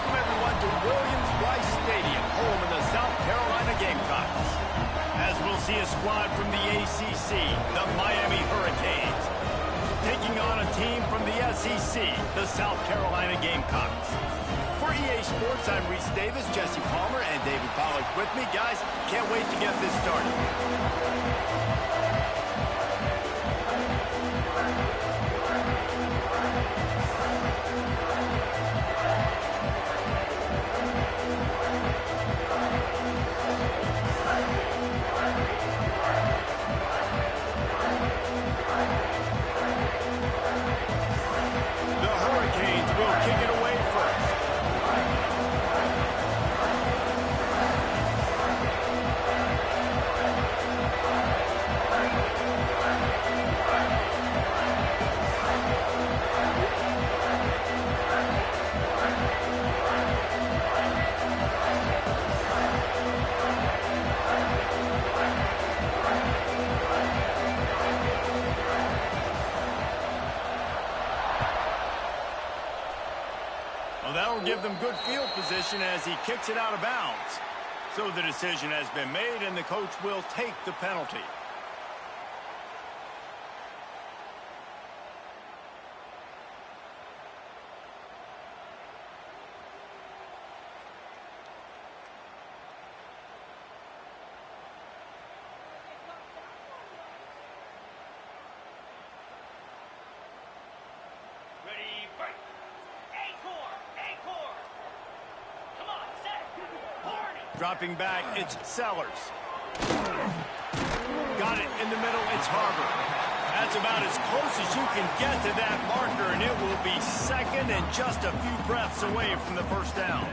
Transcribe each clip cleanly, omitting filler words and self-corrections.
welcome everyone to Williams-Brice Stadium, home of the South Carolina Gamecocks. As we'll see a squad from the ACC, the Miami Hurricanes, taking on a team from the SEC, the South Carolina Gamecocks. For EA Sports, I'm Reese Davis, Jesse Palmer, and David Pollack with me. Guys, can't wait to get this started. That'll give them good field position as he kicks it out of bounds. So the decision has been made, and the coach will take the penalty. Dropping back, it's Sellers. Got it in the middle, it's Harbor. That's about as close as you can get to that marker, and it will be second and just a few breaths away from the first down.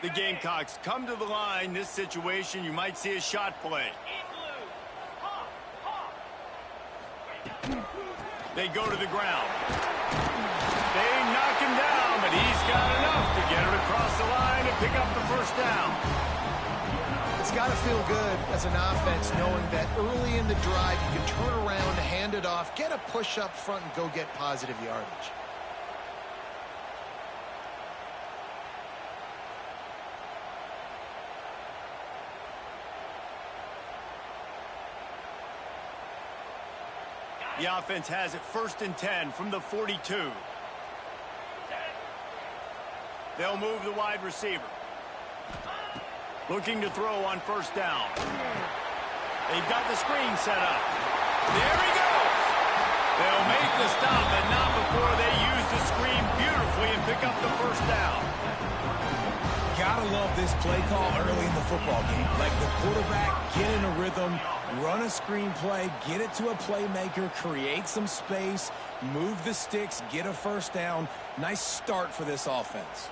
The Gamecocks come to the line. This situation, you might see a shot play. They go to the ground. They knock him down, but he's got enough to get it across the line and pick up the first down. It's got to feel good as an offense knowing that early in the drive you can turn around, hand it off, get a push up front, and go get positive yardage. The offense has it 1st and 10 from the 42. They'll move the wide receiver. Looking to throw on first down. They've got the screen set up. There he goes. They'll make the stop, but not before they use the screen beautifully and pick up the first down. Gotta love this play call early in the football game. Like the quarterback, get in a rhythm, run a screen play, get it to a playmaker, create some space, move the sticks, get a first down. Nice start for this offense.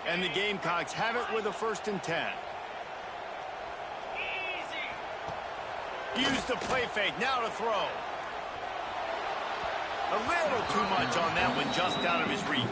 And the Gamecocks have it with a 1st and 10. Use the play fake, now to throw. A little too much on that one, just out of his reach.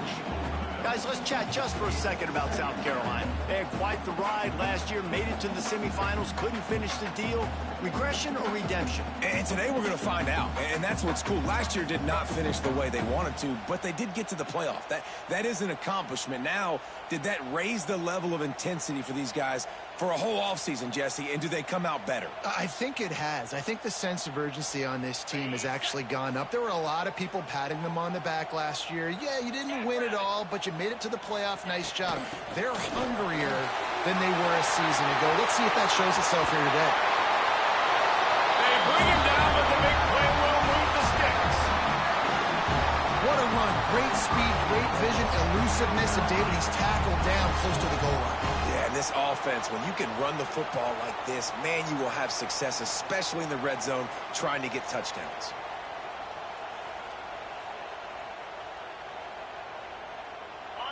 Guys, let's chat just for a second about South Carolina. They had quite the ride last year, made it to the semifinals, couldn't finish the deal. Regression or redemption? And today we're going to find out, and that's what's cool. Last year did not finish the way they wanted to, but they did get to the playoff. That is an accomplishment. Now, did that raise the level of intensity for these guys for a whole offseason, Jesse, and do they come out better? I think it has. I think the sense of urgency on this team has actually gone up. There were a lot of people patting them on the back last year. Yeah, you didn't win it all, but you made it to the playoff. Nice job. They're hungrier than they were a season ago. Let's see if that shows itself here today. They bring him down, but the big play will move the sticks. What a run. Great speed, great vision, elusiveness, and David, he's tackled down close to the goal line. Yeah, and this offense, when you can run the football like this, man, you will have success, especially in the red zone, trying to get touchdowns.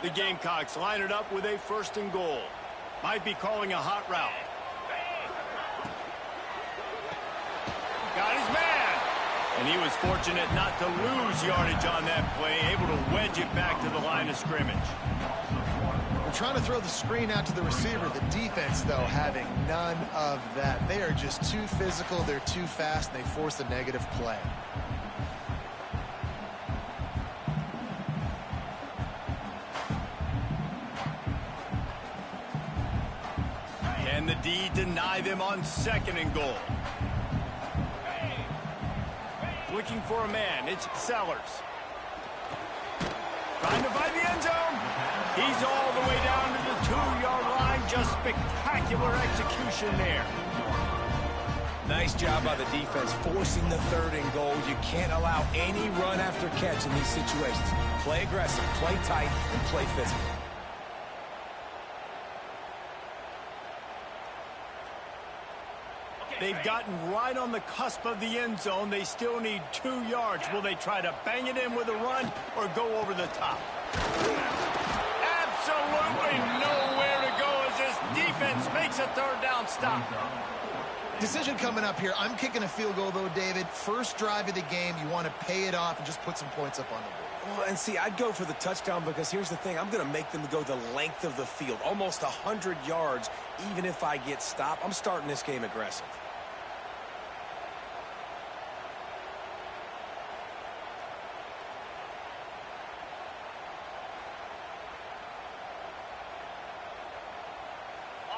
The Gamecocks line it up with a 1st and goal. Might be calling a hot route. Got his man. And he was fortunate not to lose yardage on that play, able to wedge it back to the line of scrimmage. We're trying to throw the screen out to the receiver. The defense, though, having none of that. They are just too physical. They're too fast. They force a negative play. Can the D deny them on 2nd and goal? Looking for a man. It's Sellers. Trying to find the end zone. He's all the way down to the 2-yard line. Just spectacular execution there. Nice job by the defense forcing the 3rd and goal. You can't allow any run after catch in these situations. Play aggressive, play tight, and play physical. They've gotten right on the cusp of the end zone. They still need 2 yards. Will they try to bang it in with a run or go over the top? Absolutely nowhere to go as this defense makes a 3rd down stop. Decision coming up here. I'm kicking a field goal, though, David. First drive of the game. You want to pay it off and just put some points up on the board. Well, and see, I'd go for the touchdown because here's the thing. I'm going to make them go the length of the field, almost 100 yards, even if I get stopped. I'm starting this game aggressive.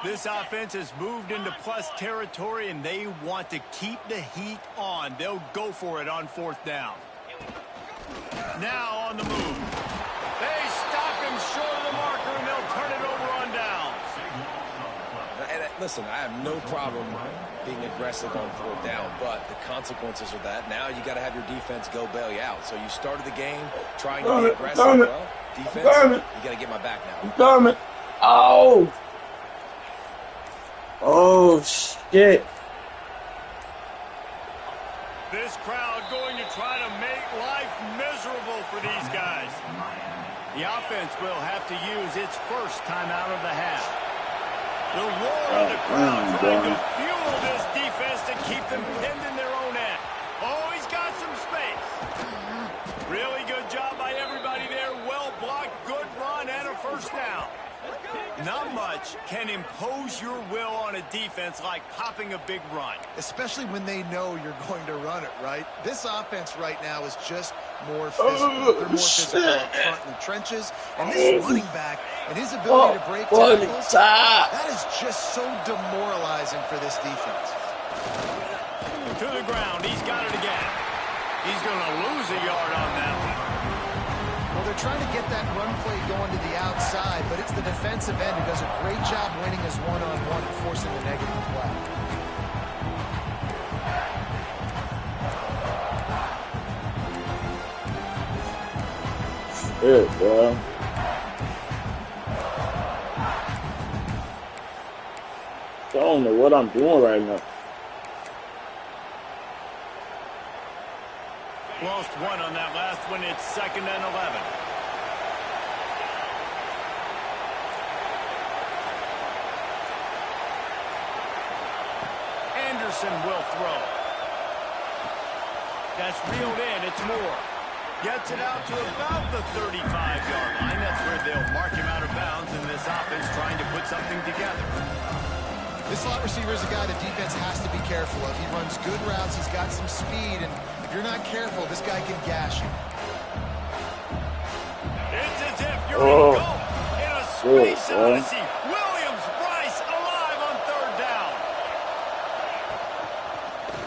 This offense has moved into plus territory, and they want to keep the heat on. They'll go for it on 4th down. Now on the move. They stop him short of the marker, and they'll turn it over on downs. And listen, I have no problem being aggressive on 4th down, but the consequences of that, now you got to have your defense go bail you out. So you started the game trying to be aggressive. Well, defense, you got to get my back now. Damn it. Oh. Oh, shit. This crowd going to try to make life miserable for these guys. The offense will have to use its first timeout of the half. The roar of the crowd trying to fuel this defense to keep them pinned in their own end. Oh, he's got some space. Really good job by everybody there. Well blocked, good run, and a 1st down. Not much can impose your will on a defense like popping a big run. Especially when they know you're going to run it, right? This offense right now is just more physical. They're more physical up front in the trenches. And this running back and his ability to break tackles, that is just so demoralizing for this defense. To the ground. He's got it again. He's going to lose a yard on that one. Well, they're trying to get that run play going to the outside, but it's the defensive end who does a great job winning his one-on-one and forcing the negative play. Shit, bro. I don't know what I'm doing right now. Lost 1 on that last one. It's 2nd and 11. Anderson will throw. That's reeled in. It's Moore. Gets it out to about the 35-yard line. That's where they'll mark him out of bounds in this offense trying to put something together. This slot receiver is a guy the defense has to be careful of. He runs good routes. He's got some speed, and if you're not careful, this guy can gash you. It's as if you're in goal in a space odyssey. Williams Brice alive on 3rd down.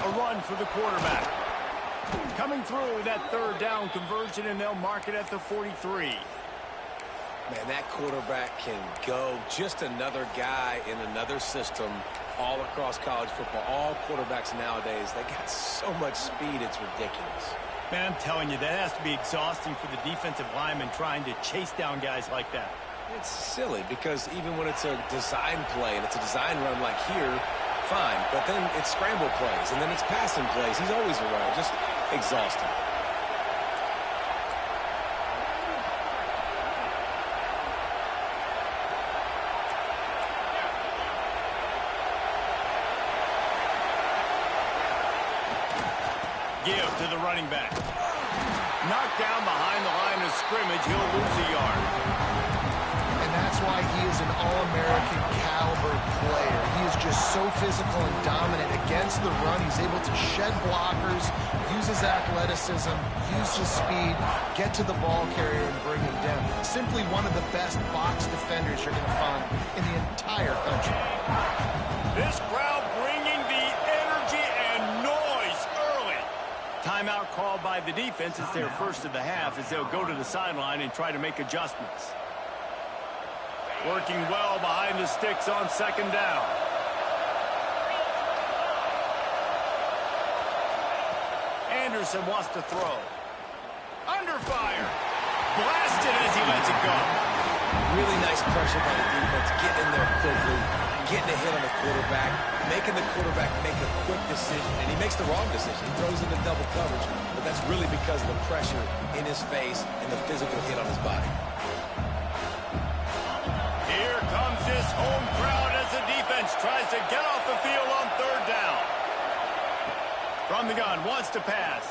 A run for the quarterback. Coming through that 3rd down conversion, and they'll mark it at the 43. Man, that quarterback can go. Just another guy in another system all across college football. All quarterbacks nowadays, they got so much speed, it's ridiculous. Man, I'm telling you, that has to be exhausting for the defensive lineman trying to chase down guys like that. It's silly because even when it's a design play and it's a design run like here, fine. But then it's scramble plays and then it's passing plays. He's always around. Just exhausting. give to the running back. Knocked down behind the line of scrimmage, he'll lose a yard. And that's why he is an All-American caliber player. He is just so physical and dominant against the run. He's able to shed blockers, use his athleticism, use his speed, get to the ball carrier and bring him down. Simply one of the best box defenders you're going to find in the entire country. This crowd bringing the energy and noise early. Timeout called by the defense. It's their first of the half as they'll go to the sideline and try to make adjustments. Working well behind the sticks on second down. Anderson wants to throw. Under fire. Blasted as he lets it go. Really nice pressure by the defense, getting in there quickly, getting a hit on the quarterback, making the quarterback make a quick decision, and he makes the wrong decision. He throws into double coverage, but that's really because of the pressure in his face and the physical hit on his body. Here comes this home crowd as the defense tries to get off the field on third down. From the gun, wants to pass.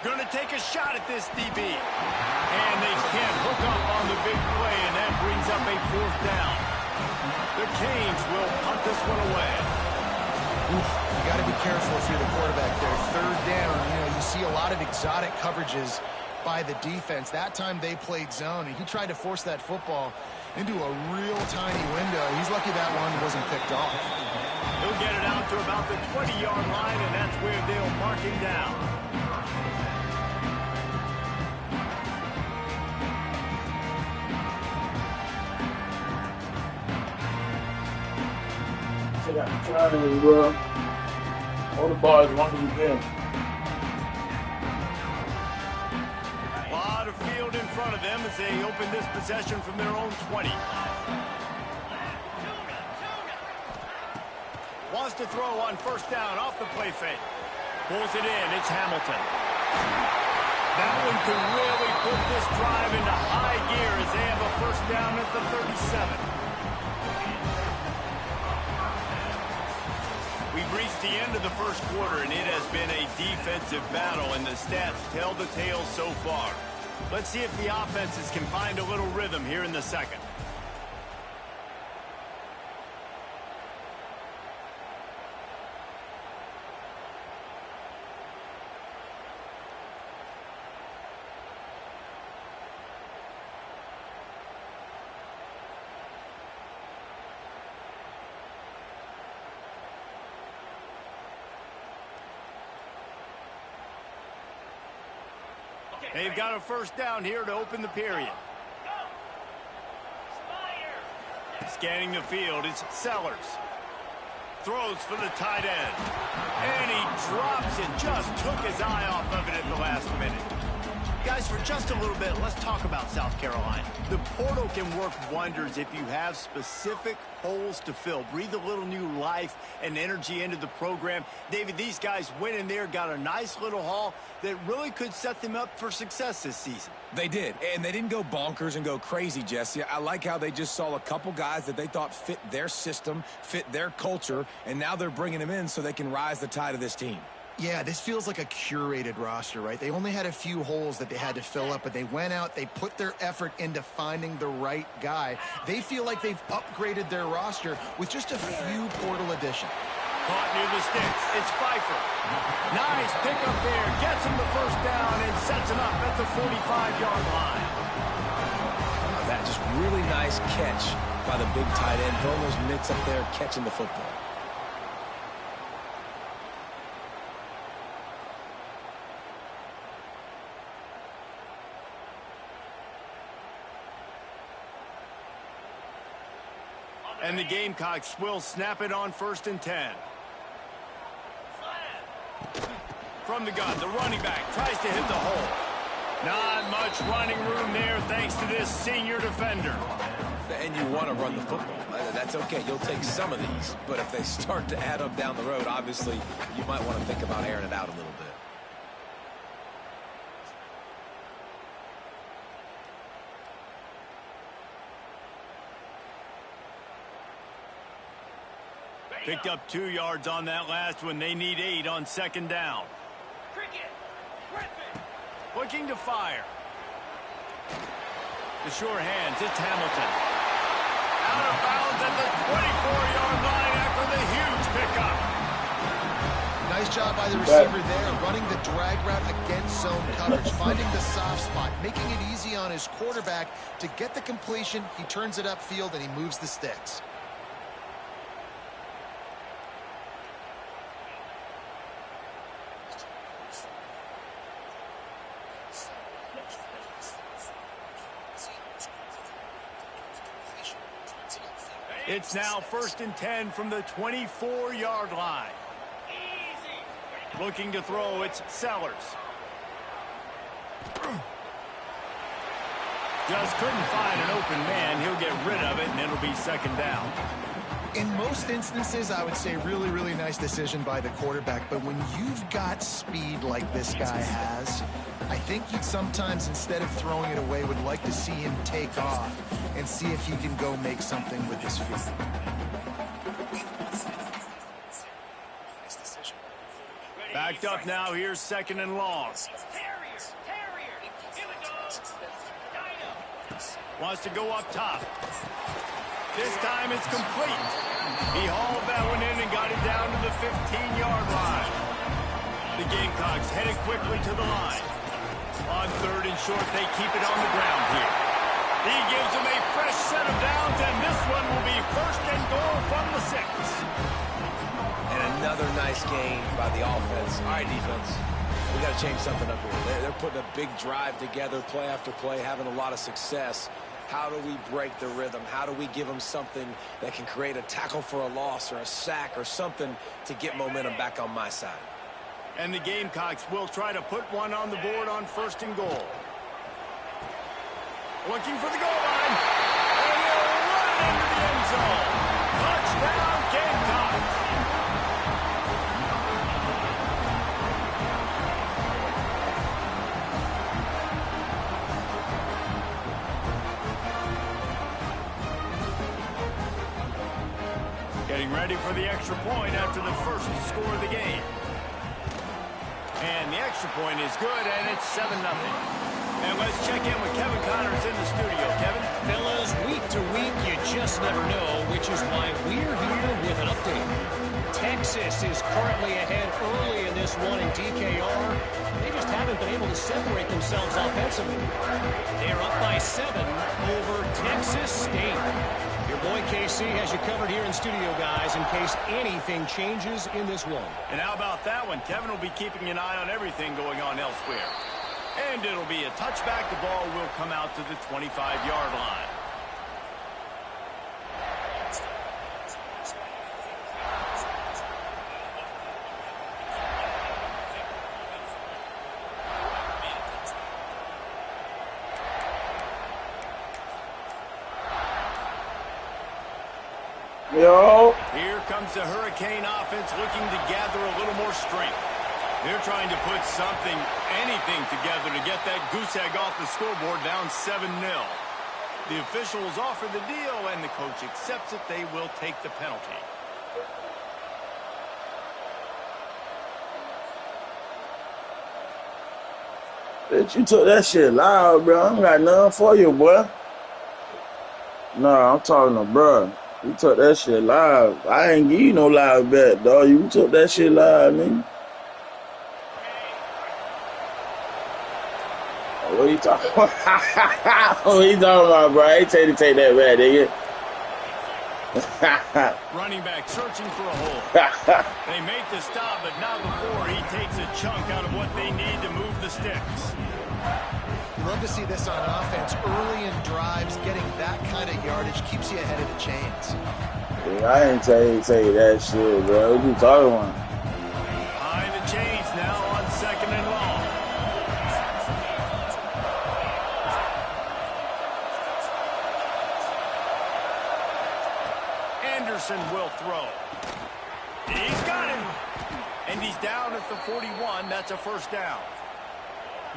Going to take a shot at this DB. And they can't hook up on the big play, and that brings up a fourth down. The Canes will punt this one away. You got to be careful if you're the quarterback there. Third down, you see a lot of exotic coverages by the defense. That time they played zone, and he tried to force that football into a real tiny window. He's lucky that one wasn't picked off. He'll get it out to about the 20-yard line, and that's where they'll mark him down. Trying, bro. All the ball as long as you can. A lot of field in front of them as they open this possession from their own 20. Wants to throw on first down off the play fake. Pulls it in. It's Hamilton. That one could really put this drive into high gear as they have a first down at the 37. We've reached the end of the first quarter, and it has been a defensive battle, and the stats tell the tale so far. Let's see if the offenses can find a little rhythm here in the second. They've got a first down here to open the period. Scanning the field, it's Sellers. Throws for the tight end. And he drops it, just took his eye off of it at the last minute. Guys, for just a little bit, let's talk about South Carolina. The portal can work wonders if you have specific holes to fill. Breathe a little new life and energy into the program. David, these guys went in there, got a nice little haul that really could set them up for success this season. They did, and they didn't go bonkers and go crazy, Jesse. I like how they just saw a couple guys that they thought fit their system, fit their culture, and now they're bringing them in so they can rise the tide of this team. Yeah, this feels like a curated roster, right? They only had a few holes that they had to fill up, but they went out, they put their effort into finding the right guy. They feel like they've upgraded their roster with just a few portal additions. Caught near the sticks. It's Pfeiffer. Nice pickup there. Gets him the first down and sets him up at the 45-yard line. That just really nice catch by the big tight end. Throwing those mitts up there, catching the football. And the Gamecocks will snap it on 1st and 10. From the gun, the running back tries to hit the hole. Not much running room there thanks to this senior defender. And you want to run the football. That's okay. You'll take some of these. But if they start to add up down the road, obviously, you might want to think about airing it out a little bit. Picked up 2 yards on that last one. They need 8 on 2nd down. Cricket. Looking to fire. The sure hands, it's Hamilton. Out of bounds at the 24-yard line after the huge pickup. Nice job by the receiver there, running the drag route against zone coverage, finding the soft spot, making it easy on his quarterback to get the completion. He turns it upfield, and he moves the sticks. It's now 1st and 10 from the 24-yard line. Looking to throw, it's Sellers. Just couldn't find an open man. He'll get rid of it, and it'll be 2nd down. In most instances, I would say really, really nice decision by the quarterback. But when you've got speed like this guy has, I think you'd sometimes, instead of throwing it away, would like to see him take off and see if he can go make something with his feet. Backed up now. Here's 2nd and long. Wants to go up top. This time it's complete. He hauled that one in and got it down to the 15-yard line. The Gamecocks headed quickly to the line. On 3rd and short, they keep it on the ground here. He gives them a fresh set of downs, and this one will be 1st and goal from the 6. And another nice gain by the offense. All right, defense, we got to change something up here. They're putting a big drive together, play after play, having a lot of success. How do we break the rhythm? How do we give them something that can create a tackle for a loss or a sack or something to get momentum back on my side? And the Gamecocks will try to put one on the board on 1st and goal. Looking for the goal line. And he'll run it into the end zone. Touchdown, Gamecocks. Getting ready for the extra point after the first score of the game. And the extra point is good, and it's 7-0. And let's check in with Kevin Connors in the studio. Kevin? Fellas, week to week, you just never know, which is why we're here with an update. Texas is currently ahead early in this one in DKR. They just haven't been able to separate themselves offensively. They're up by 7 over Texas State. Your boy KC has you covered here in studio, guys, in case anything changes in this one. And how about that one? Kevin will be keeping an eye on everything going on elsewhere. And it'll be a touchback. The ball will come out to the 25-yard line. Yo. Here comes the Hurricane offense looking to gather a little more strength. They're trying to put something, anything together to get that goose egg off the scoreboard down 7-0. The officials offer the deal, and the coach accepts it. They will take the penalty. Bitch, you took that shit loud, bro. I ain't got nothing for you, boy. Nah, I'm talking to bro. You took that shit loud. I ain't give you no loud bet, dog. You took that shit loud, nigga. What are you talking about? What are you talking about, bro? I ain't take that back, nigga. Running back searching for a hole. They make the stop, but not before he takes a chunk out of what they need to move the sticks. Love to see this on offense. Early in drives, getting that kind of yardage keeps you ahead of the chains. Yeah, I ain't tell you that shit, bro. What you talking about? Behind the chains now on 2nd and long. Anderson will throw. He's got him. And he's down at the 41. That's a 1st down.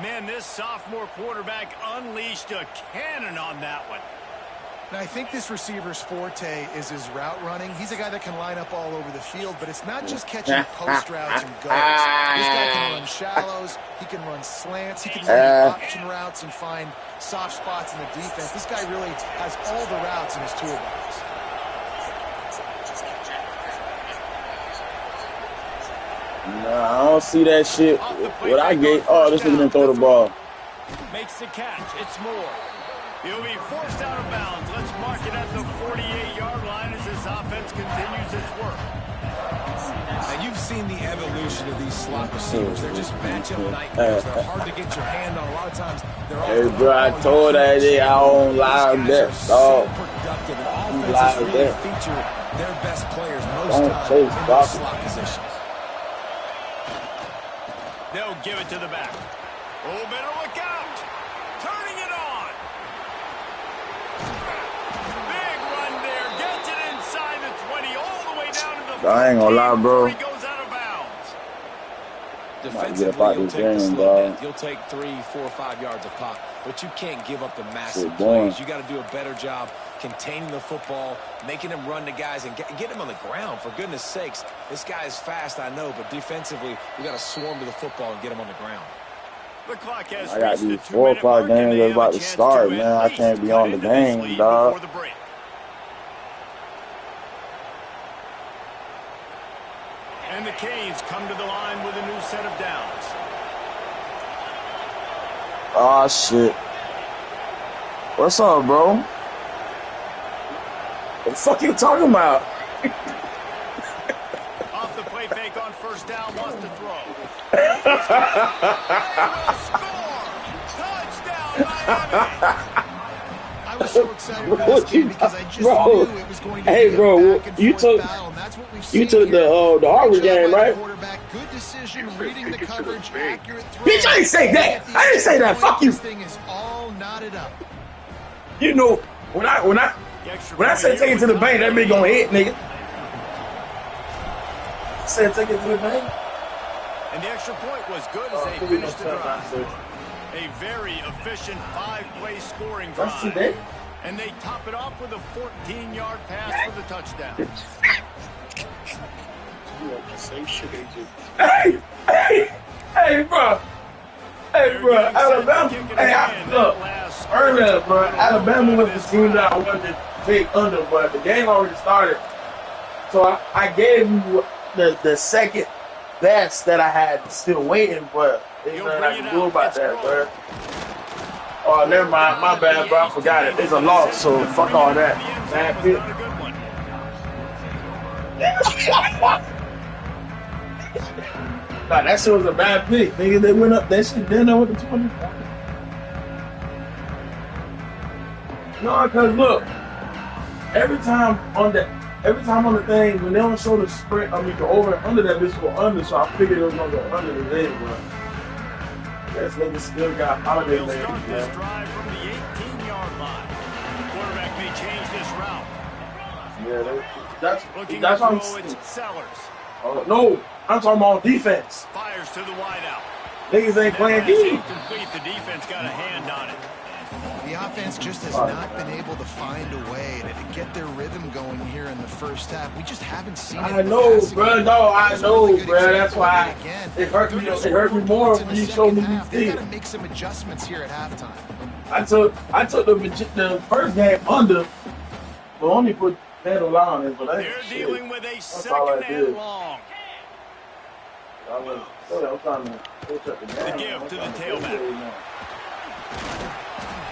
Man, this sophomore quarterback unleashed a cannon on that one. And I think this receiver's forte is his route running. He's a guy that can line up all over the field, but it's not just catching post routes and goes. This guy can run shallows. He can run slants. He can run option routes and find soft spots in the defense. This guy really has all the routes in his toolbox. Nah, I don't see that shit. What I get, oh, this nigga didn't throw the ball. Makes the catch. It's Moore. He'll be forced out of bounds. Let's mark it at the 48-yard line as this offense continues its work. Now, you've seen the evolution of these slot receivers. They're just matchup nightmares. They're hard to get your hand on. A lot of times, they're Hey, bro, I told that nigga I don't live that, dog. Productive. And offenses really feature their best players most times in the slot positions. They'll give it to the back. Oh, better look out. Turning it on. Big run there. Gets it inside the 20, all the way down to the 14. I ain't gonna lie, bro. He goes out of bounds. Defensively, you'll take the slow depth. You'll take 3, 4, 5 yards a pop, but you can't give up the massive plays. You got to do a better job containing the football, making them run the guys, and get them on the ground. For goodness sakes, this guy is fast, I know, but defensively, we got to swarm to the football and get him on the ground. The clock has I got these 4 o'clock games that's about to start, man. I can't be on the game, dog. And the Canes come to the line with a new set of downs. Oh, shit. What's up, bro? What the fuck you talking about? Off the play fake on first down, wants to throw. Touchdown, Miami! I was so excited for this game because I just knew it was going to be a back-and-forth battle, and that's what we've seen took here. the Harvard game, right? Good decision, reading the coverage, accurate throw. Bitch, I didn't say that. I didn't say that. Fuck you. This thing is all knotted up. You know, when I say take it to the bank, that bitch gonna hit, nigga. I said take it to the bank. And the extra point was good as they finished the drive. A very efficient 5-play scoring drive. And they top it off with a 14-yard pass for the touchdown. Hey, bro. Hey, bro. Alabama. Hey, look. Earlier, bro. Alabama was the team that I wanted to take under, but the game already started. So I gave you the second best that I had still waiting, but there's nothing I can do about that, bro. Oh, never mind. My bad, bro. I forgot it. It's a loss, so fuck all that. Bad pick. Nah, that shit was a bad pick, nigga. They went up that shit. Then they went to 20. No, because look, every time on the thing, when they don't show the sprint, I mean, the over and under, that bitch go under, so I figured it was going to go under the leg, bro. That nigga still got holiday legs, start this man. drive from the 18-yard line. The quarterback may change this route. Yeah, that's what I'm saying. It's Sellers. No, I'm talking about defense. Fires to the wideout. Niggas ain't playing defense. The defense got a hand on it. The offense just has not been able to find a way to get their rhythm going here in the first half. We just haven't seen it. I know, bro. No, I know, bro. That's why it hurt me. It hurt me more when you showed me these They things. got to make some adjustments here at halftime. I took the first game under, but only put that line in. But They're dealing with a second and long. I'm trying to The give to the tailback.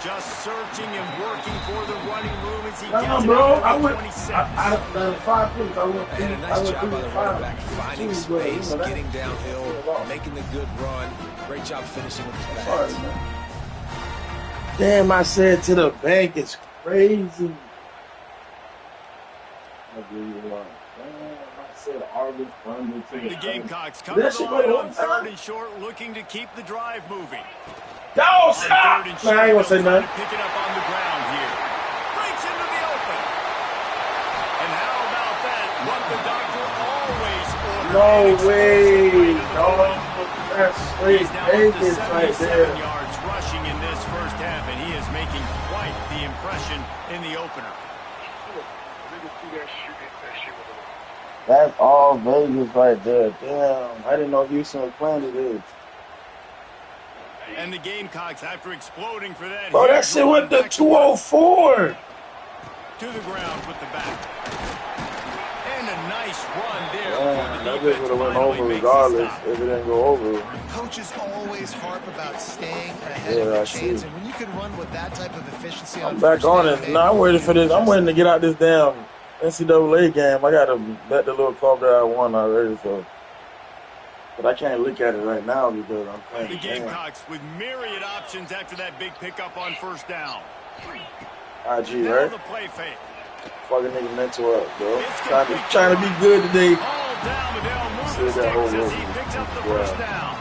Just searching and working for the running room as he gets bro. it I out went. of 26. Out of 5 points, I went. And a nice job by the running back, finding space, getting downhill, making the good run. Great job finishing with his pass. Damn, I said to the bank, it's crazy. The Gamecocks come to the line on 3rd and short, looking to keep the drive moving. No, stop! Man, I ain't gonna say nothing. Pick it up on the ground here. Breaks into the open. And how about that? What the doctor always orders. No way. No, that's straight He's now up to Vegas right 77 there. yards rushing in this first half, and he is making quite quite the impression in the opener. That's all Vegas right there. Damn, I didn't know Houston was playing today. And the Gamecocks, after exploding for that, Bro, that shit went to 204. To the ground with the back. And a nice run there. Man, that just would have went over regardless if it didn't go over. Coaches always harp about staying ahead of the chains, and when you can run with that type of efficiency on I'm back on it. No, I'm waiting for this. I'm waiting to get out this damn NCAA game. I got to bet the little club that I won already, so. But I can't look at it right now because I'm playing the Gamecocks with myriad options after that big pickup on first down. IG, now right? The play fake. Fucking nigga mental up, bro. Trying to be good today. All down Liddell moving sticks as he picks up the first down.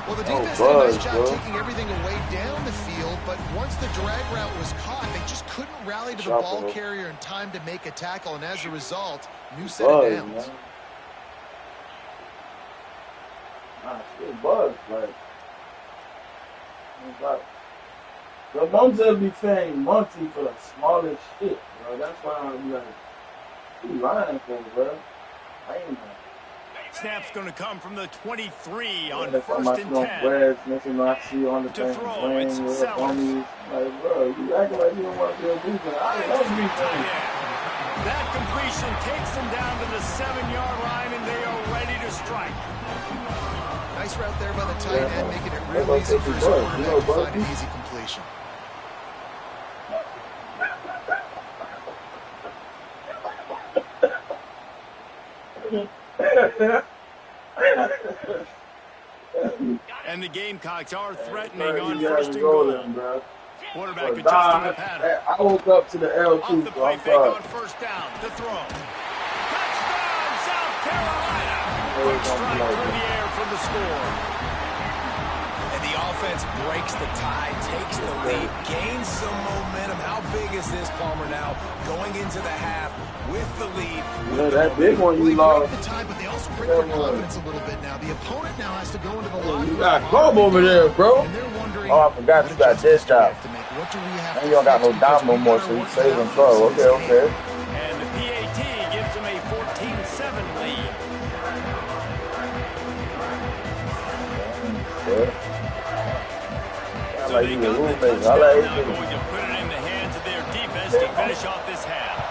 Well, the defense did a nice job taking everything away down the field, but once the drag route was caught, they just couldn't rally to the ball carrier in time to make a tackle, and as a result, new set of downs. Nah, it's buzz, like the Monzel be paying Monty for the smallest shit, bro. That's why I'm like, you lying for me, bro. I ain't lying. Snap's going to come from the 23 on yeah, first and 10. Missing my seat on the to thing, throw, it's Sellers. Like, bro, you acting like you don't want to be a defense. I love defense. That completion takes them down to the 7-yard line, and they are ready to strike. Nice route there by the tight end, making it real easy for his quarterback to find an easy completion. And the Gamecocks are threatening on first and goal. Quarterback adjusting the pattern. I woke up to the L2. Off the play fake on first down. To throw. Touchdown, South Carolina. Quick strike through the air for the score. And the offense breaks the tie, takes the lead, gains some momentum. How big is this, Palmer, now going into the half with the lead? Yeah, that big one you lost. The tie, but they also bring their confidence a little bit now. The opponent now has to go into the locker room. You got Cobb over there, bro. Oh, I forgot you got this job. And you don't got no dime no more, so you save them throw. Okay. And the PAT gives them a 14-7 lead. So they got the touchdown, now going to put it in the hands of their defense to finish off this half.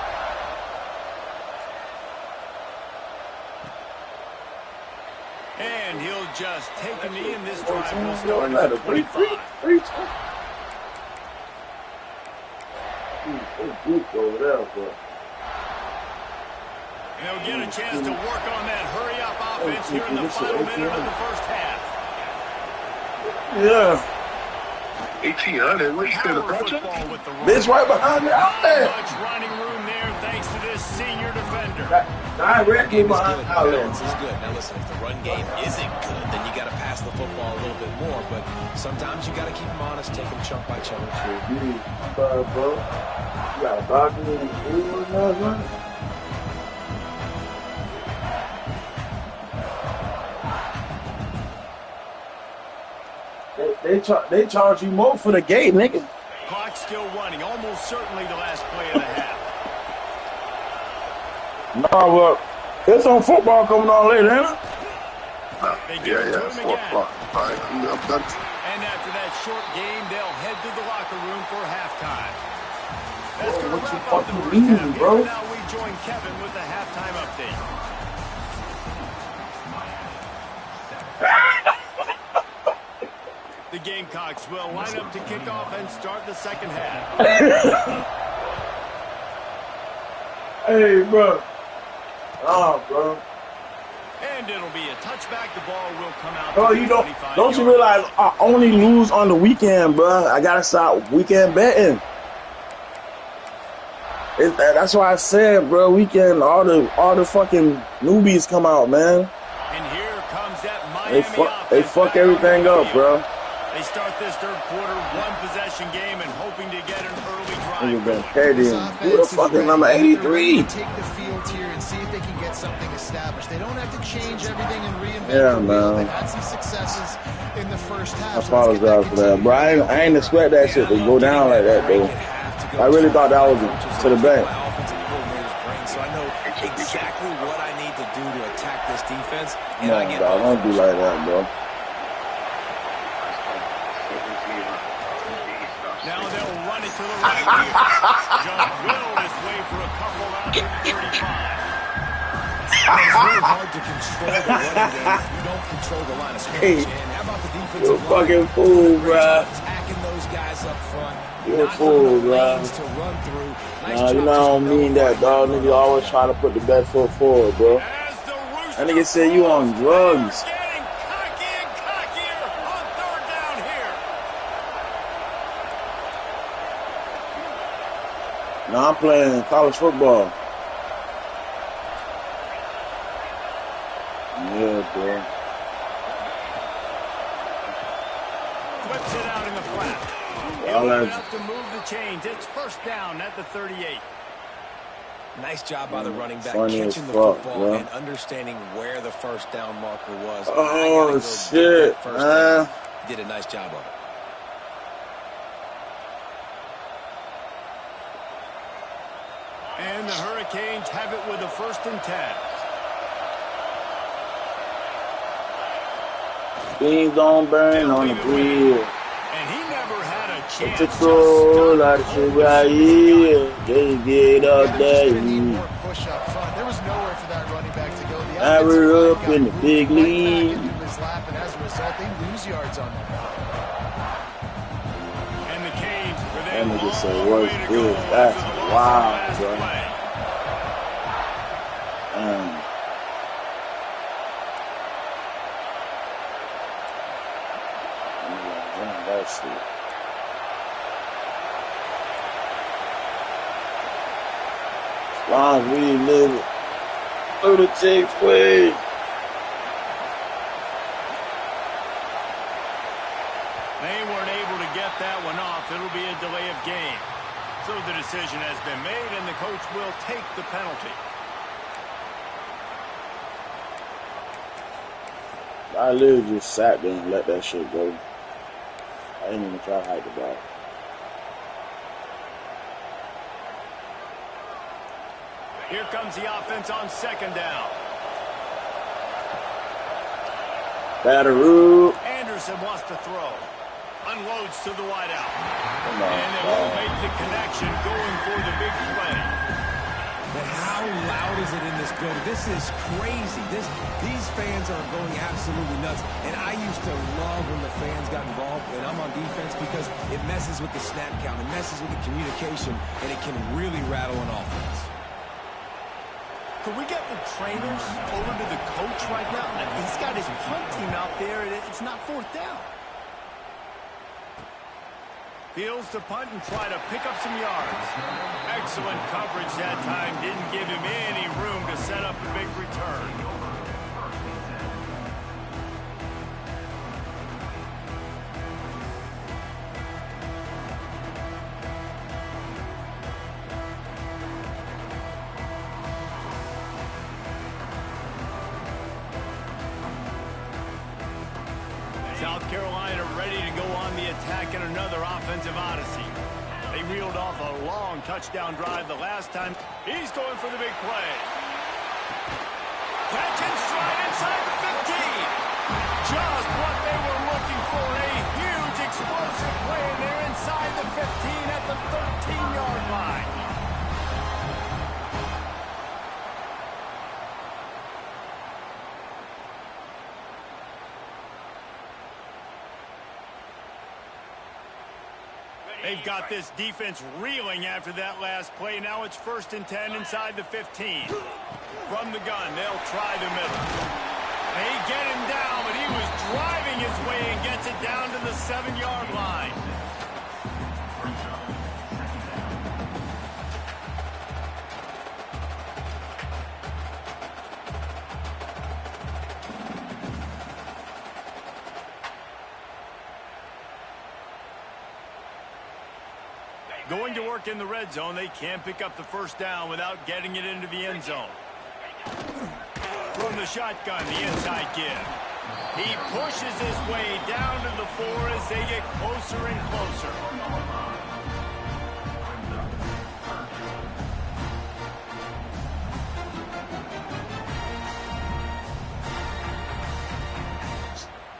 And he'll just take a knee, and this drive will start at the 25. They'll get a chance to work on that hurry-up offense here in the final minute of the first half. Yeah. 1800, what you said, the project? Bitch right behind me out there. Not much running room there thanks to this senior defender. Directly behind balance is good. Now listen, if the run game isn't good, then you got to pass the football a little bit more. But sometimes you got to keep them honest, take them chunk by chunk. Bro, you got a doctor in the food now, They charge you more for the gate, nigga. Clock still running, almost certainly the last play of the half. No, well, there's some football coming on later, ain't it? They give it to him again. All right, I'm done. And after that short game, they'll head to the locker room for halftime. That's going to wrap up the first half, bro. Now we join Kevin with the halftime update. The Gamecocks will line up to kick off and start the second half. Hey, bro. Oh, bro. And it'll be a touchback. The ball will come out. Oh, you don't you realize I only lose on the weekend, bro? I gotta start weekend betting. That's why I said, bro, weekend all the fucking newbies come out, man. And here comes that Miami offense. They fuck everything up, bro. They start this third quarter one-possession game and hoping to get an early drive. Who the fuck is number 83? Take the field here and see if they can get something established. They don't have to change everything and reinvent Yeah, the wheel. man. They've had some successes in the first half. I apologize for that, bro. I ain't expect that shit to go down like that, though. I really thought that was to the bank. So I know exactly what I need to do to attack this defense. And Come on, dog. Don't do like that, bro. Now they'll run it to the right here. Just will this way for a couple out to 35. It's really hard to control the running game if you don't control the line of scrimmage. And how about the defensive You're a fucking fool, bro. Attacking those guys up front. You're a fool, bro. To run through. Nah, you know I don't mean that, dog. Nigga always trying to put the best foot forward, bro. That nigga said you on drugs. Getting cocky and cockier on third down here. Nah, I'm playing college football. Yeah, bro. Flips it out in the flat. All that. Enough to move the chains. It's first down at the 38. Nice job by the running back Funny as catching the fuck, football bro. and understanding where the first down marker was. Oh, shit, man. Did a nice job of it. And the Hurricanes have it with a 1st and 10. Beans don't burn on the grill. And he never had a chance. It's a troll, like a shit right here. Just get up there. More push up front. There was nowhere for that running back to go. The Now we're up in the big league. into his lap, and as a result, they lose yards on that. And the Canes with a That nigga long said, way what's to this? go That's to the loss of wild, last bro. play. That shit. As long as we live through the Chicks way. They weren't able to get that one off. It'll be a delay of game. So the decision has been made, and the coach will take the penalty. I literally just sat there and let that shit go. I didn't even try to hike the ball. Here comes the offense on 2nd down. Batteroo. Anderson wants to throw. Unloads to the wideout. Come on. And they won't make the connection going for the big play. But how loud is it in this building? This is crazy. These fans are going absolutely nuts. And I used to love when the fans got involved, and I'm on defense, because it messes with the snap count. It messes with the communication, and it can really rattle an offense. Could we get the trainers over to the coach right now? He's got his punt team out there, and it's not 4th down. Fields to punt and try to pick up some yards. Excellent coverage that time. Didn't give him any room to set up a big return. South Carolina ready to go on the attack in another offensive odyssey. They reeled off a long touchdown drive the last time. He's going for the big play. Catch and stride inside the 15. Just what they were looking for. A huge explosive play, and they're inside the 15 at the 13-yard line. They've got this defense reeling after that last play. Now it's 1st and 10 inside the 15. From the gun, they'll try the middle. They get him down, but he was driving his way and gets it down to the 7-yard line. Going to work in the red zone. They can't pick up the first down without getting it into the end zone. From the shotgun, the inside give. He pushes his way down to the 4 as they get closer and closer.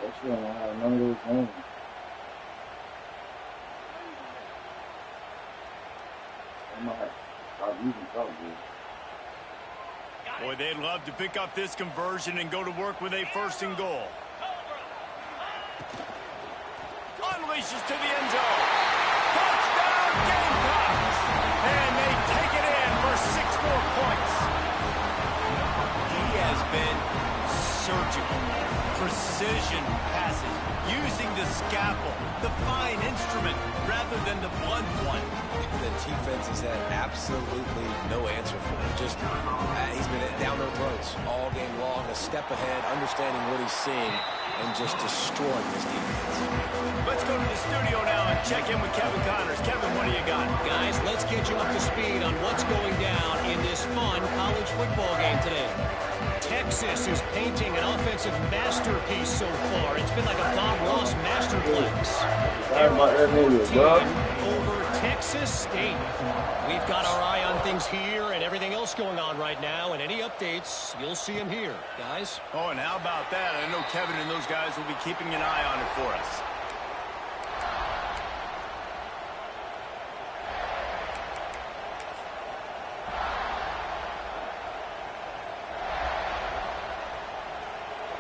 That's why I have none of those games. I might stop using probably. Boy, they'd love to pick up this conversion and go to work with a 1st and goal. Unleashes to the end zone. Touchdown, Gamecocks! And they take it in for 6 more points. He has been surgical. Precision passes, using the scalpel, the fine instrument, rather than the blunt one. The defense has had absolutely no answer for him. Just he's been down their throats all game long, a step ahead, understanding what he's seeing, and just destroying this defense. Let's go to the studio now and check in with Kevin Connors. Kevin, what do you got? Guys, let's get you up to speed on what's going down in this fun college football game today. Texas is painting an offensive masterpiece so far. It's been like a Bob Ross masterclass. Over Texas State. We've got our eye on things here and everything else going on right now, and any updates, you'll see them here, guys. Oh, and how about that? I know Kevin and those guys will be keeping an eye on it for us.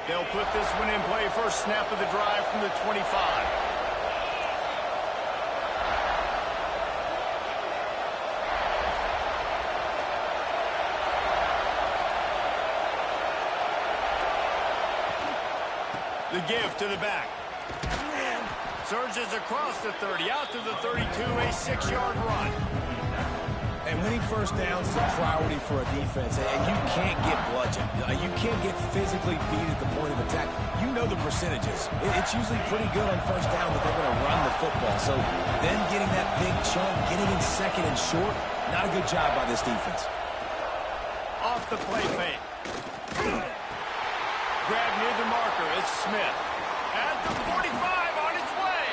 They'll put this one in play. First snap of the drive from the 25. The give to the back. Surges across the 30, out to the 32, a 6-yard run. And winning first downs is a priority for a defense, and you can't get bludgeoned. You can't get physically beat at the point of attack. You know the percentages. It's usually pretty good on first down that they're going to run the football. So them getting that big chunk, getting in second and short, not a good job by this defense. Off the play fake. Grab near the marker. It's Smith. At the 45 on his way.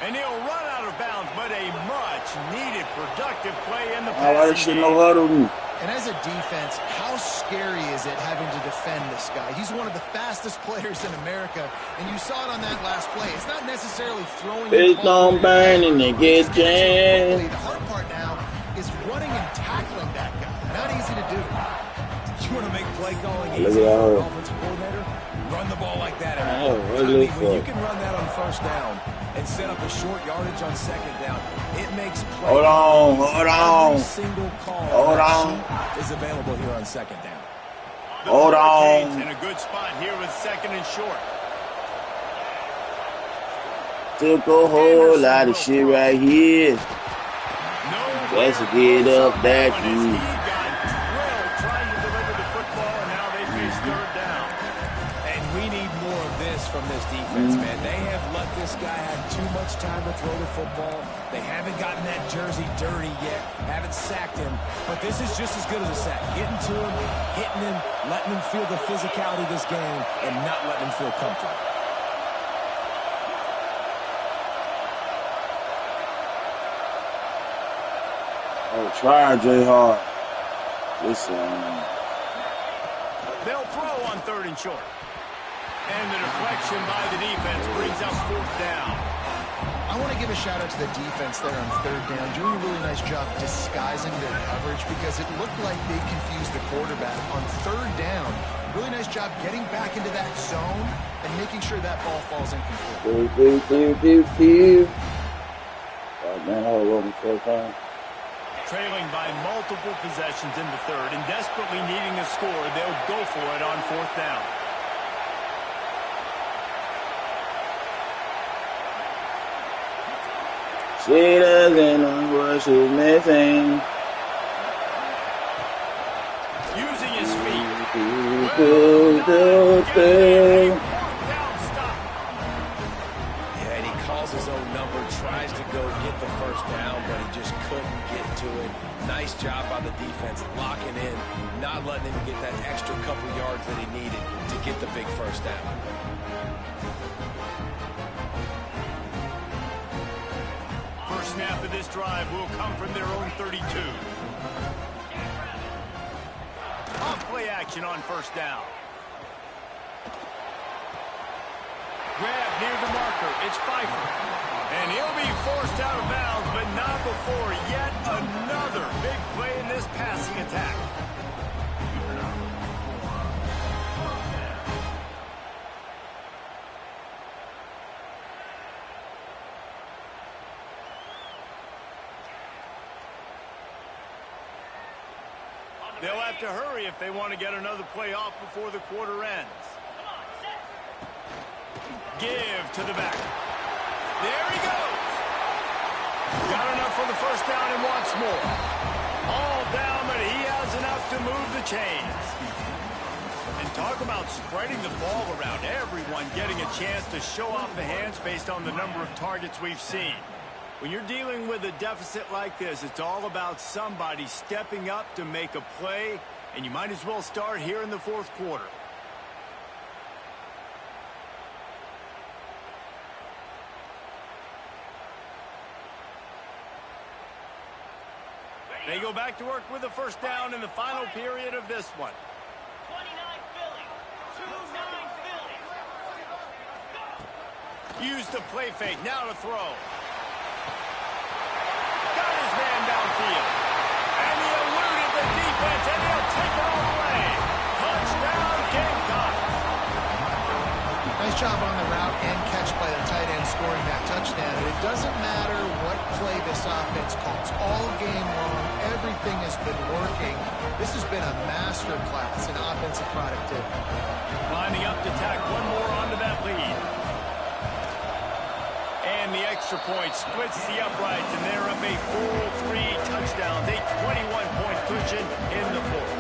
And he'll run out of bounds, but a much-needed productive play in the passing game. And as a defense, how scary is it having to defend this guy? He's one of the fastest players in America, and you saw it on that last play. It's not necessarily throwing the ball. The hard part now is running and tackling that guy. Not easy to do. You want to make play calling easy for an offensive coordinator? Run the ball like that. When you can run that on first down and set up a short yardage on second down, it makes play. Hold on. Every single call is available here on second down. Hold on. In a good spot here with second and short. Took a whole lot of shit right here. Let's get up that He got drilled trying to deliver the football, and now they face third down. And we need more of this from this defense, man. They have let this guy have too much time to throw the football. They haven't gotten that jersey dirty yet, haven't sacked him. But this is just as good as a sack. Getting to him, hitting him, letting him feel the physicality of this game, and not letting him feel comfortable. Oh, try J Hard. Listen. They'll throw on third and short. And the deflection by the defense brings up fourth down. I want to give a shout-out to the defense there on third down, doing a really nice job disguising their coverage because it looked like they confused the quarterback on third down. Really nice job getting back into that zone and making sure that ball falls incomplete. Trailing by multiple possessions in the third and desperately needing a score, they'll go for it on fourth down. She doesn't know what she's missing. Using his feet. Yeah, and he calls his own number, tries to go get the first down, but he just couldn't get to it. Nice job by the defense, locking in, not letting him get that extra couple yards that he needed to get the big first down. First snap of this drive will come from their own 32. Off play action on first down. Grab near the marker. It's Pfeiffer. And he'll be forced out of bounds, but not before yet another big play in this passing attack. They'll have to hurry if they want to get another play off before the quarter ends. Give to the back. There he goes. Got enough for the first down and wants more. All down, but he has enough to move the chains. And talk about spreading the ball around. Everyone getting a chance to show off the hands based on the number of targets we've seen. When you're dealing with a deficit like this, it's all about somebody stepping up to make a play, and you might as well start here in the fourth quarter. They go back to work with the first down in the final period of this one. 29 Philly. 2-9 Philly. Use the play fake. Now to throw. Got his man downfield. And he eluded the defense, and he'll take it all away. Touchdown, Gamecocks. Nice job on the route and catch by the tight end scoring that touchdown. And it doesn't matter what play this offense calls. All game long, everything has been working. This has been a master class in offensive productivity. Lining up to tack one more onto that lead. And the extra point splits the uprights, and they're up a full 3 touchdowns, a 21-point cushion in the fourth.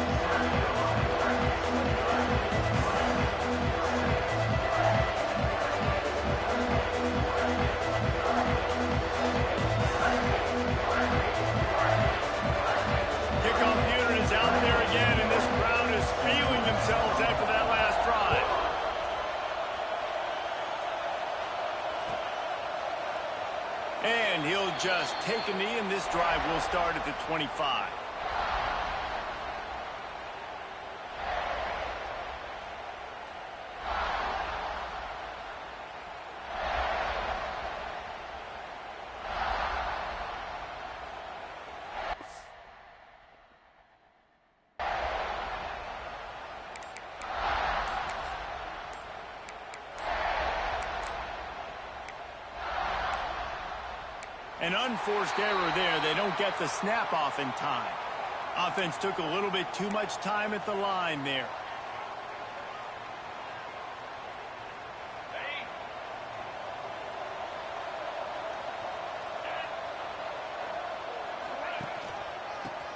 After that last drive. And he'll just take a knee, and this drive will start at the 25. An unforced error there. They don't get the snap off in time. Offense took a little bit too much time at the line there.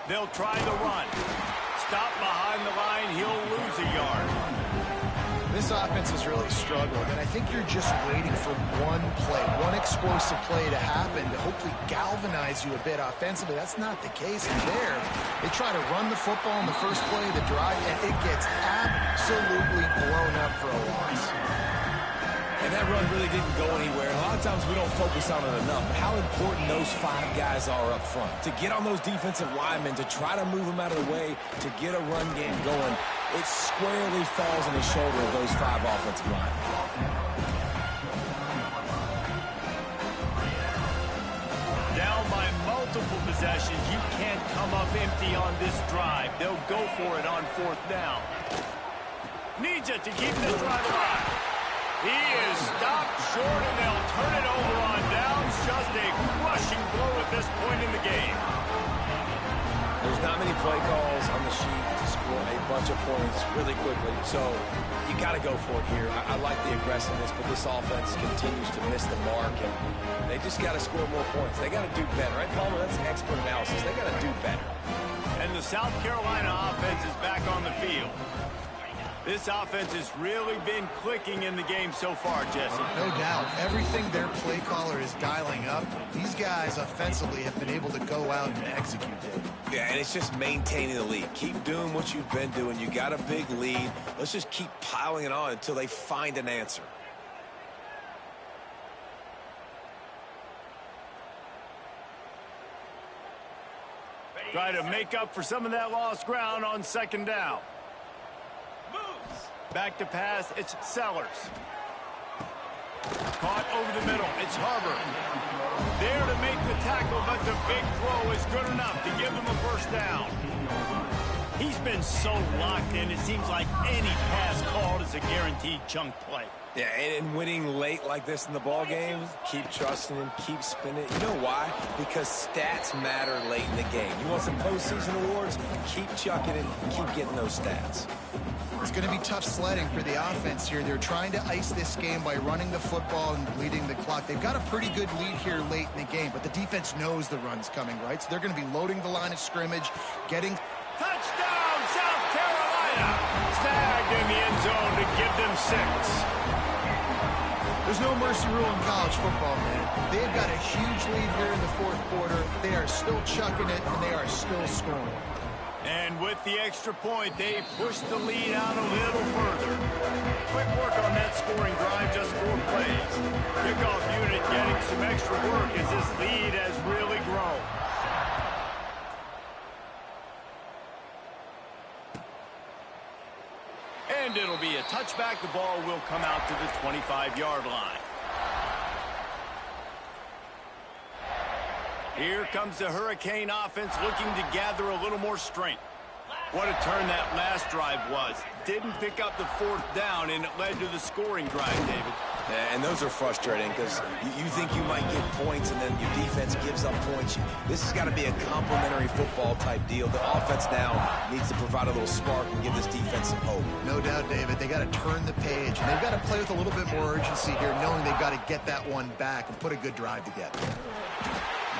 They'll try the run. Stop behind the line. He'll lose a yard. This offense has really struggled, and I think you're just waiting for one play, one explosive play to happen to hopefully galvanize you a bit offensively. That's not the case there. They try to run the football in the first play of the drive, and it gets absolutely blown up for a loss. And that run really didn't go anywhere. A lot of times we don't focus on it enough, but how important those 5 guys are up front. To get on those defensive linemen, to try to move them out of the way, to get a run game going, it squarely falls on the shoulder of those 5 offensive linemen. Down by multiple possessions, you can't come up empty on this drive. They'll go for it on fourth down. Needs it to keep this drive alive. He is stopped short, and they'll turn it over on downs. Just a crushing blow at this point in the game. There's not many play calls on the sheet to score a bunch of points really quickly, so you got to go for it here. I like the aggressiveness, but this offense continues to miss the mark, and they just got to score more points. They got to do better. Right, Palmer? That's expert analysis. They got to do better. And the South Carolina offense is back on the field. This offense has really been clicking in the game so far, Jesse. No doubt. Everything their play caller is dialing up, these guys offensively have been able to go out and execute it. Yeah, and it's just maintaining the lead. Keep doing what you've been doing. You got a big lead. Let's just keep piling it on until they find an answer. Try to make up for some of that lost ground on second down. Back to pass, it's Sellers. Caught over the middle, it's Harbor. There to make the tackle, but the big throw is good enough to give them a first down. He's been so locked in, it seems like any pass called is a guaranteed chunk play. Yeah, and winning late like this in the ball game, keep trusting him, keep spinning. You know why? Because stats matter late in the game. You want some postseason awards? Keep chucking it, keep getting those stats. It's going to be tough sledding for the offense here. They're trying to ice this game by running the football and bleeding the clock. They've got a pretty good lead here late in the game, but the defense knows the run's coming, right? So they're going to be loading the line of scrimmage, getting... Touchdown, South Carolina! Snagged in the end zone to give them 6. There's no mercy rule in college football, man. They've got a huge lead here in the fourth quarter. They are still chucking it, and they are still scoring. And with the extra point, they push the lead out a little further. Quick work on that scoring drive, just 4 plays. Kickoff unit getting some extra work as this lead has really grown. And it'll be a touchback. The ball will come out to the 25-yard line. Here comes the Hurricane offense looking to gather a little more strength. What a turn that last drive was. Didn't pick up the 4th down, and it led to the scoring drive, David. Yeah, and those are frustrating because you think you might get points and then your defense gives up points. This has got to be a complementary football type deal. The offense now needs to provide a little spark and give this defense some hope. No doubt, David. They got to turn the page, and they've got to play with a little bit more urgency here, knowing they've got to get that one back and put a good drive together.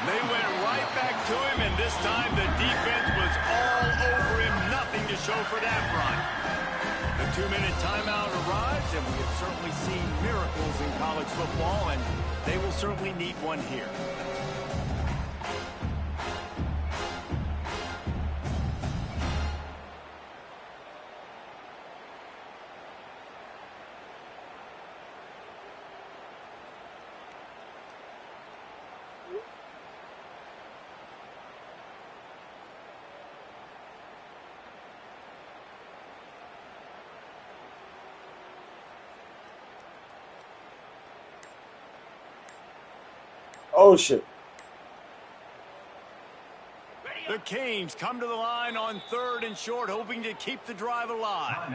They went right back to him, and this time the defense was all over him. Nothing to show for that run. The 2-minute timeout arrives, and we have certainly seen miracles in college football, and they will certainly need one here. Oh, shit. The Canes come to the line on 3rd and short, hoping to keep the drive alive.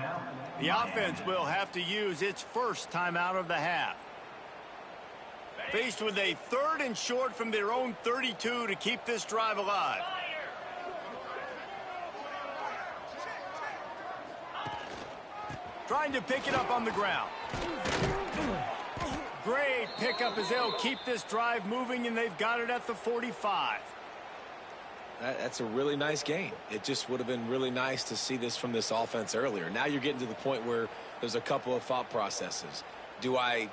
The offense will have to use its first timeout of the half. Faced with a 3rd and short from their own 32 to keep this drive alive. Trying to pick it up on the ground. Great pickup as they'll keep this drive moving, and they've got it at the 45. That's a really nice game. It just would have been really nice to see this from this offense earlier. Now you're getting to the point where there's a couple of thought processes. Do I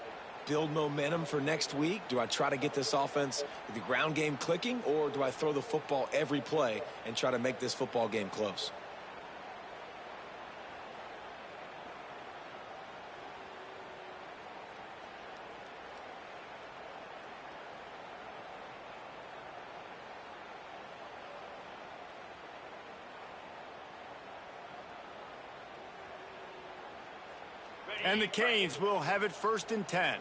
build momentum for next week? Do I try to get this offense, the ground game clicking, or do I throw the football every play and try to make this football game close? And the Canes will have it 1st and 10.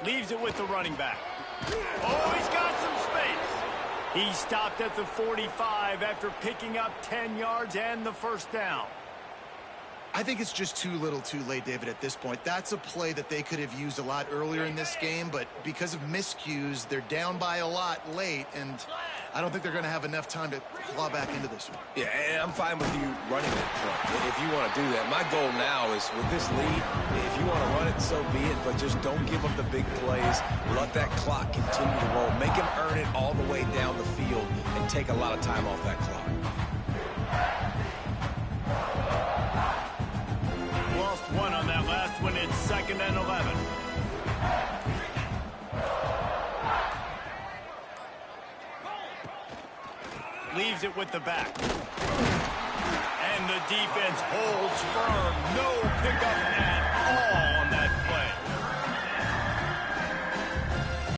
Leaves it with the running back. Oh, he's got some space. He stopped at the 45 after picking up 10 yards and the first down. I think it's just too little too late, David, at this point. That's a play that they could have used a lot earlier in this game, but because of miscues, they're down by a lot late, and I don't think they're going to have enough time to claw back into this one. Yeah, and I'm fine with you running that play if you want to do that. My goal now is with this lead, if you want to run it, so be it, but just don't give up the big plays. Let that clock continue to roll. Make him earn it all the way down the field and take a lot of time off that clock. Lost one on that last one. It's 2nd and 11. Leaves it with the back. And the defense holds firm. No pickup at all